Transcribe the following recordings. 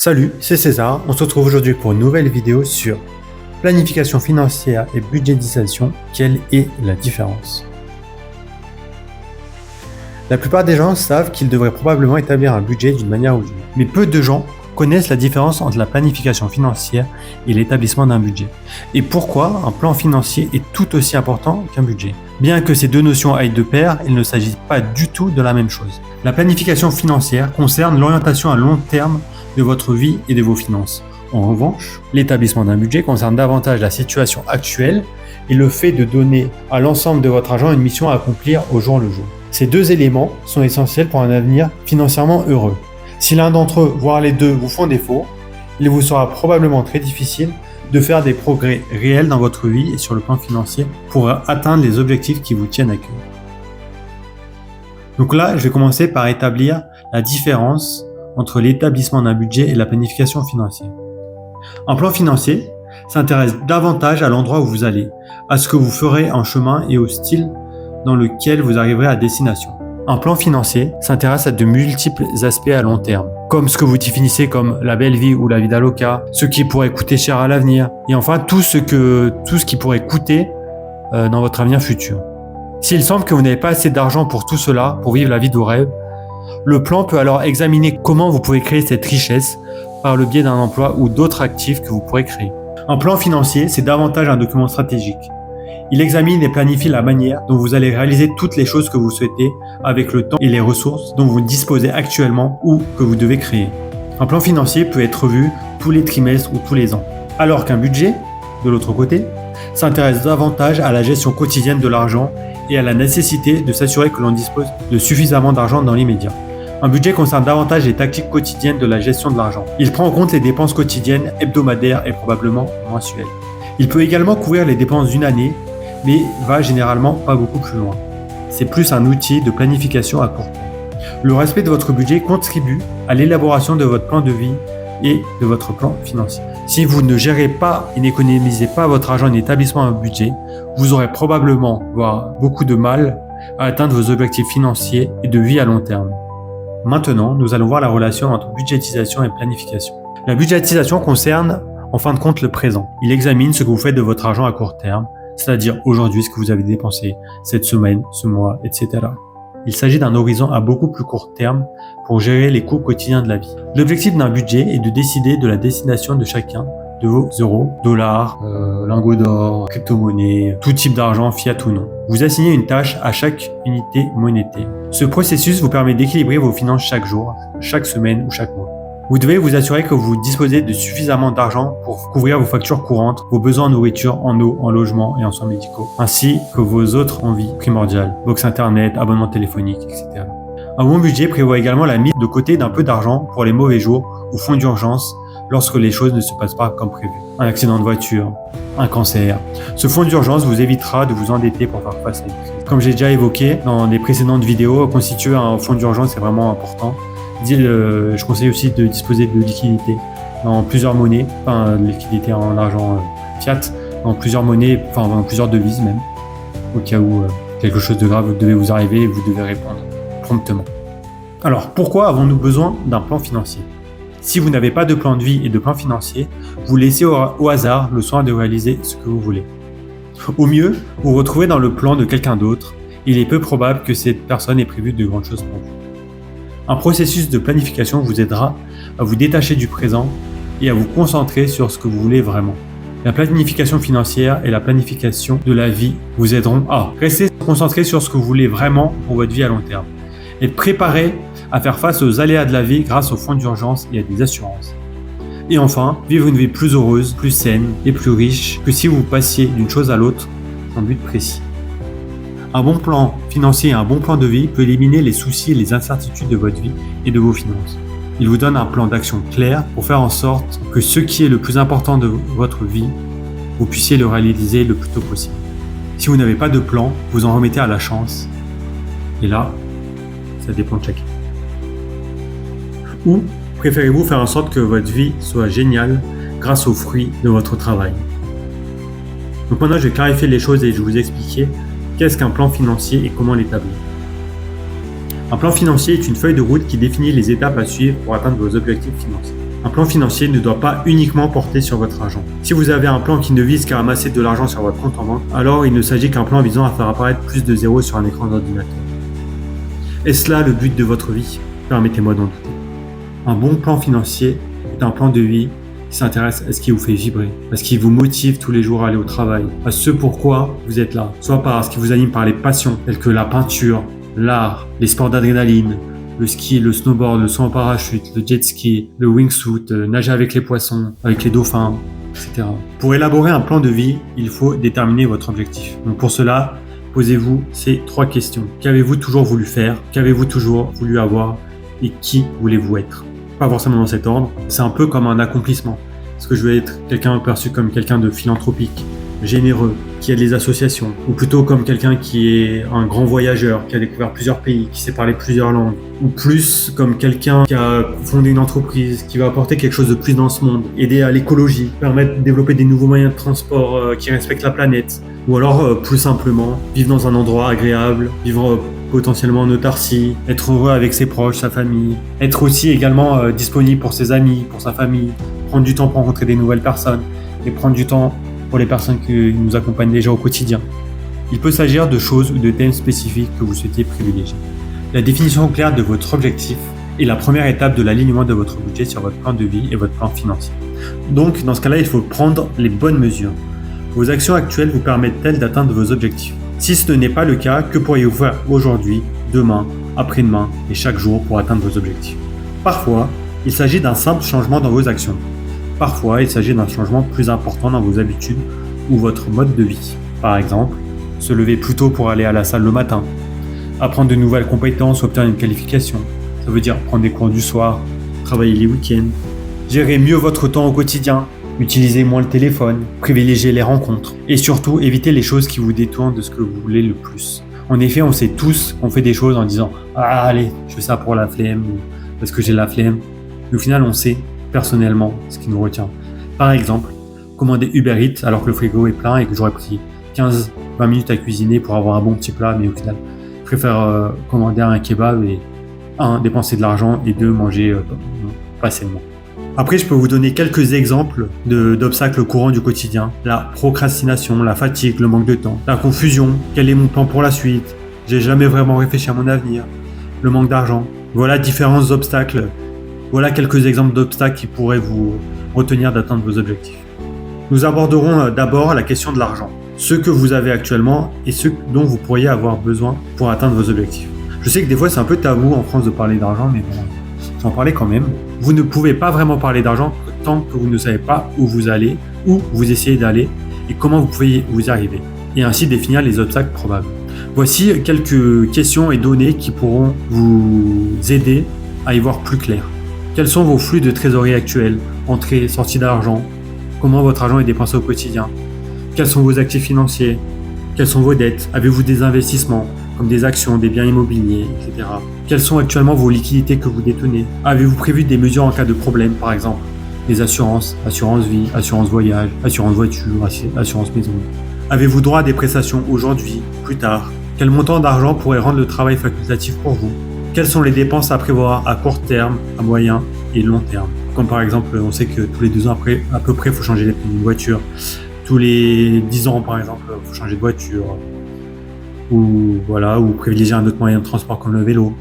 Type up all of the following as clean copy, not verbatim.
Salut, c'est César, on se retrouve aujourd'hui pour une nouvelle vidéo sur planification financière et budgétisation, quelle est la différence? La plupart des gens savent qu'ils devraient probablement établir un budget d'une manière ou d'une autre, mais peu de gens connaissent la différence entre la planification financière et l'établissement d'un budget. Et pourquoi un plan financier est tout aussi important qu'un budget. Bien que ces deux notions aillent de pair, il ne s'agit pas du tout de la même chose. La planification financière concerne l'orientation à long terme de votre vie et de vos finances. En revanche, l'établissement d'un budget concerne davantage la situation actuelle et le fait de donner à l'ensemble de votre argent une mission à accomplir au jour le jour. Ces deux éléments sont essentiels pour un avenir financièrement heureux. Si l'un d'entre eux, voire les deux, vous font défaut, il vous sera probablement très difficile de faire des progrès réels dans votre vie et sur le plan financier pour atteindre les objectifs qui vous tiennent à cœur. Donc là, je vais commencer par établir la différence entre l'établissement d'un budget et la planification financière. Un plan financier s'intéresse davantage à l'endroit où vous allez, à ce que vous ferez en chemin et au style dans lequel vous arriverez à destination. Un plan financier s'intéresse à de multiples aspects à long terme, comme ce que vous définissez comme la belle vie ou la vida loca, ce qui pourrait coûter cher à l'avenir, et enfin tout ce qui pourrait coûter dans votre avenir futur. S'il semble que vous n'avez pas assez d'argent pour tout cela, pour vivre la vie de vos rêves, le plan peut alors examiner comment vous pouvez créer cette richesse par le biais d'un emploi ou d'autres actifs que vous pourrez créer. Un plan financier, c'est davantage un document stratégique. Il examine et planifie la manière dont vous allez réaliser toutes les choses que vous souhaitez avec le temps et les ressources dont vous disposez actuellement ou que vous devez créer. Un plan financier peut être revu tous les trimestres ou tous les ans. Alors qu'un budget, de l'autre côté, s'intéresse davantage à la gestion quotidienne de l'argent et à la nécessité de s'assurer que l'on dispose de suffisamment d'argent dans l'immédiat. Un budget concerne davantage les tactiques quotidiennes de la gestion de l'argent. Il prend en compte les dépenses quotidiennes, hebdomadaires et probablement mensuelles. Il peut également couvrir les dépenses d'une année, mais va généralement pas beaucoup plus loin. C'est plus un outil de planification à court terme. Le respect de votre budget contribue à l'élaboration de votre plan de vie et de votre plan financier. Si vous ne gérez pas et n'économisez pas votre argent en établissant un budget, vous aurez probablement, voire beaucoup de mal à atteindre vos objectifs financiers et de vie à long terme. Maintenant, nous allons voir la relation entre budgétisation et planification. La budgétisation concerne, en fin de compte, le présent. Il examine ce que vous faites de votre argent à court terme, c'est-à-dire aujourd'hui ce que vous avez dépensé, cette semaine, ce mois, etc. Il s'agit d'un horizon à beaucoup plus court terme pour gérer les coûts quotidiens de la vie. L'objectif d'un budget est de décider de la destination de chacun de vos euros, dollars, lingots d'or, crypto-monnaies, tout type d'argent, fiat ou non. Vous assignez une tâche à chaque unité monétaire. Ce processus vous permet d'équilibrer vos finances chaque jour, chaque semaine ou chaque mois. Vous devez vous assurer que vous disposez de suffisamment d'argent pour couvrir vos factures courantes, vos besoins en nourriture, en eau, en logement et en soins médicaux, ainsi que vos autres envies primordiales, box internet, abonnement téléphonique, etc. Un bon budget prévoit également la mise de côté d'un peu d'argent pour les mauvais jours ou fonds d'urgence lorsque les choses ne se passent pas comme prévu. Un accident de voiture, un cancer. Ce fonds d'urgence vous évitera de vous endetter pour faire face à une crise. Comme j'ai déjà évoqué dans les précédentes vidéos, constituer un fonds d'urgence est vraiment important. Je conseille aussi de disposer de liquidités dans plusieurs monnaies, enfin liquidités en argent fiat, dans plusieurs monnaies, enfin dans plusieurs devises même, au cas où quelque chose de grave devait vous arriver et vous devez répondre promptement. Alors pourquoi avons-nous besoin d'un plan financier ? Si vous n'avez pas de plan de vie et de plan financier, vous laissez au hasard le soin de réaliser ce que vous voulez. Au mieux, vous vous retrouvez dans le plan de quelqu'un d'autre, et il est peu probable que cette personne ait prévu de grandes choses pour vous. Un processus de planification vous aidera à vous détacher du présent et à vous concentrer sur ce que vous voulez vraiment. La planification financière et la planification de la vie vous aideront à rester concentré sur ce que vous voulez vraiment pour votre vie à long terme. Être préparé à faire face aux aléas de la vie grâce aux fonds d'urgence et à des assurances. Et enfin, vivre une vie plus heureuse, plus saine et plus riche que si vous passiez d'une chose à l'autre sans but précis. Un bon plan financier et un bon plan de vie peut éliminer les soucis et les incertitudes de votre vie et de vos finances. Il vous donne un plan d'action clair pour faire en sorte que ce qui est le plus important de votre vie, vous puissiez le réaliser le plus tôt possible. Si vous n'avez pas de plan, vous en remettez à la chance. Et là, ça dépend de chacun. Ou préférez-vous faire en sorte que votre vie soit géniale grâce aux fruits de votre travail? Donc maintenant, je vais clarifier les choses et je vais vous expliquer qu'est-ce qu'un plan financier et comment l'établir. Un plan financier est une feuille de route qui définit les étapes à suivre pour atteindre vos objectifs financiers. Un plan financier ne doit pas uniquement porter sur votre argent. Si vous avez un plan qui ne vise qu'à ramasser de l'argent sur votre compte en banque, alors il ne s'agit qu'un plan visant à faire apparaître plus de zéros sur un écran d'ordinateur. Est-ce là le but de votre vie? Permettez-moi d'en douter. Un bon plan financier est un plan de vie qui s'intéresse à ce qui vous fait vibrer, à ce qui vous motive tous les jours à aller au travail, à ce pourquoi vous êtes là, soit par ce qui vous anime par les passions telles que la peinture, l'art, les sports d'adrénaline, le ski, le snowboard, le saut en parachute, le jet ski, le wingsuit, nager avec les poissons, avec les dauphins, etc. Pour élaborer un plan de vie, il faut déterminer votre objectif. Donc pour cela, posez-vous ces 3 questions. Qu'avez-vous toujours voulu faire? Qu'avez-vous toujours voulu avoir? Et qui voulez-vous être? Pas forcément dans cet ordre. C'est un peu comme un accomplissement. Est-ce que je veux être quelqu'un perçu comme quelqu'un de philanthropique, généreux, qui aide les associations, ou plutôt comme quelqu'un qui est un grand voyageur, qui a découvert plusieurs pays, qui sait parler plusieurs langues, ou plus comme quelqu'un qui a fondé une entreprise, qui va apporter quelque chose de plus dans ce monde, aider à l'écologie, permettre de développer des nouveaux moyens de transport qui respectent la planète, ou alors plus simplement vivre dans un endroit agréable, vivre potentiellement en autarcie, être heureux avec ses proches, sa famille, être aussi également disponible pour ses amis, pour sa famille, prendre du temps pour rencontrer des nouvelles personnes et prendre du temps pour les personnes qui nous accompagnent déjà au quotidien. Il peut s'agir de choses ou de thèmes spécifiques que vous souhaitez privilégier. La définition claire de votre objectif est la première étape de l'alignement de votre budget sur votre plan de vie et votre plan financier. Donc, dans ce cas-là, il faut prendre les bonnes mesures. Vos actions actuelles vous permettent-elles d'atteindre vos objectifs? Si ce n'est pas le cas, que pourriez-vous faire aujourd'hui, demain, après-demain et chaque jour pour atteindre vos objectifs? Parfois, il s'agit d'un simple changement dans vos actions. Parfois, il s'agit d'un changement plus important dans vos habitudes ou votre mode de vie. Par exemple, se lever plus tôt pour aller à la salle le matin, apprendre de nouvelles compétences ou obtenir une qualification. Ça veut dire prendre des cours du soir, travailler les week-ends, gérer mieux votre temps au quotidien, utiliser moins le téléphone, privilégier les rencontres et surtout éviter les choses qui vous détournent de ce que vous voulez le plus. En effet, on sait tous qu'on fait des choses en disant « Ah allez, je fais ça pour la flemme ou parce que j'ai la flemme ». Mais au final, on sait personnellement ce qui nous retient. Par exemple, commander Uber Eats alors que le frigo est plein et que j'aurais pris 15-20 minutes à cuisiner pour avoir un bon petit plat, mais au final, je préfère commander un kebab et 1. Dépenser de l'argent et 2. Manger pas sainement. Après, je peux vous donner quelques exemples d'obstacles courants du quotidien. La procrastination, la fatigue, le manque de temps, la confusion, quel est mon plan pour la suite, j'ai jamais vraiment réfléchi à mon avenir, le manque d'argent. Voilà différents obstacles. Voilà quelques exemples d'obstacles qui pourraient vous retenir d'atteindre vos objectifs. Nous aborderons d'abord la question de l'argent, ce que vous avez actuellement et ce dont vous pourriez avoir besoin pour atteindre vos objectifs. Je sais que des fois c'est un peu tabou en France de parler d'argent, mais bon, j'en parlais quand même. Vous ne pouvez pas vraiment parler d'argent tant que vous ne savez pas où vous allez, où vous essayez d'aller et comment vous pouvez vous y arriver, et ainsi définir les obstacles probables. Voici quelques questions et données qui pourront vous aider à y voir plus clair. Quels sont vos flux de trésorerie actuels, entrées, sorties d'argent? Comment votre argent est dépensé au quotidien? Quels sont vos actifs financiers? Quelles sont vos dettes? Avez-vous des investissements, comme des actions, des biens immobiliers, etc. Quelles sont actuellement vos liquidités que vous détenez? Avez-vous prévu des mesures en cas de problème, par exemple? Des assurances, assurance vie, assurance voyage, assurance voiture, assurance maison. Avez-vous droit à des prestations aujourd'hui, plus tard? Quel montant d'argent pourrait rendre le travail facultatif pour vous? Quelles sont les dépenses à prévoir à court terme, à moyen et long terme? Comme par exemple, on sait que tous les 2 ans après, à peu près, il faut changer les pneus d'une voiture. Tous les 10 ans, par exemple, il faut changer de voiture. Ou privilégier un autre moyen de transport comme le vélo.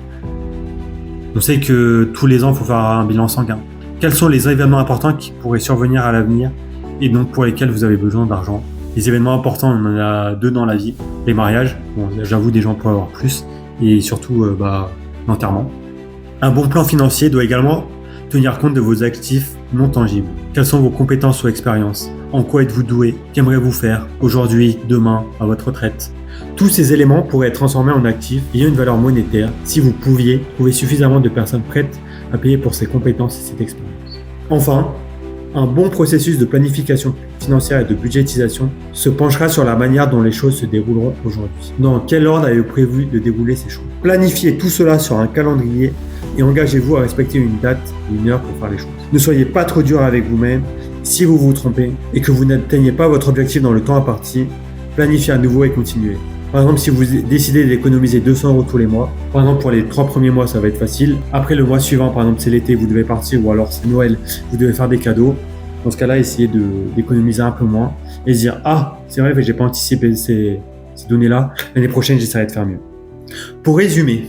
On sait que tous les ans, il faut faire un bilan sanguin. Quels sont les événements importants qui pourraient survenir à l'avenir et donc pour lesquels vous avez besoin d'argent? Les événements importants, on en a 2 dans la vie. Les mariages, bon, j'avoue, des gens pourraient avoir plus. Et surtout, l'enterrement. Un bon plan financier doit également tenir compte de vos actifs non tangibles. Quelles sont vos compétences ou expériences? En quoi êtes-vous doué? Qu'aimerez-vous faire aujourd'hui, demain, à votre retraite? Tous ces éléments pourraient être transformés en actifs ayant une valeur monétaire si vous pouviez trouver suffisamment de personnes prêtes à payer pour ces compétences et cette expérience. Enfin, un bon processus de planification financière et de budgétisation se penchera sur la manière dont les choses se dérouleront aujourd'hui. Dans quel ordre avez-vous prévu de dérouler ces choses? Planifiez tout cela sur un calendrier et engagez-vous à respecter une date et une heure pour faire les choses. Ne soyez pas trop dur avec vous-même. Si vous vous trompez et que vous n'atteignez pas votre objectif dans le temps imparti, planifiez à nouveau et continuez. Par exemple, si vous décidez d'économiser 200 € tous les mois, par exemple pour les 3 premiers mois, ça va être facile. Après le mois suivant, par exemple c'est l'été, vous devez partir, ou alors c'est Noël, vous devez faire des cadeaux. Dans ce cas-là, essayez d'économiser un peu moins et se dire « Ah, c'est vrai que j'ai pas anticipé ces données-là, l'année prochaine j'essaierai de faire mieux ». Pour résumer,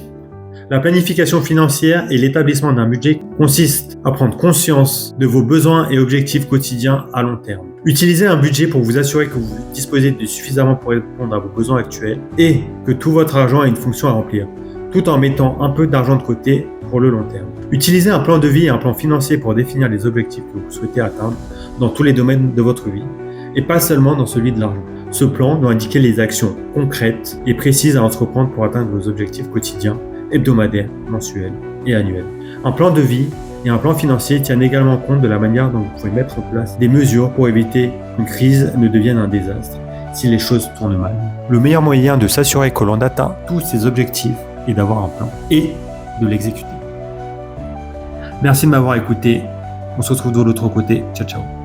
la planification financière et l'établissement d'un budget consiste à prendre conscience de vos besoins et objectifs quotidiens à long terme. Utilisez un budget pour vous assurer que vous disposez de suffisamment pour répondre à vos besoins actuels et que tout votre argent a une fonction à remplir, tout en mettant un peu d'argent de côté pour le long terme. Utilisez un plan de vie et un plan financier pour définir les objectifs que vous souhaitez atteindre dans tous les domaines de votre vie et pas seulement dans celui de l'argent. Ce plan doit indiquer les actions concrètes et précises à entreprendre pour atteindre vos objectifs quotidiens, hebdomadaires, mensuels et annuels. Un plan de vie et un plan financier tiennent également compte de la manière dont vous pouvez mettre en place des mesures pour éviter qu'une crise ne devienne un désastre si les choses tournent mal. Le meilleur moyen de s'assurer que l'on atteint tous ces objectifs est d'avoir un plan et de l'exécuter. Merci de m'avoir écouté. On se retrouve de l'autre côté. Ciao, ciao.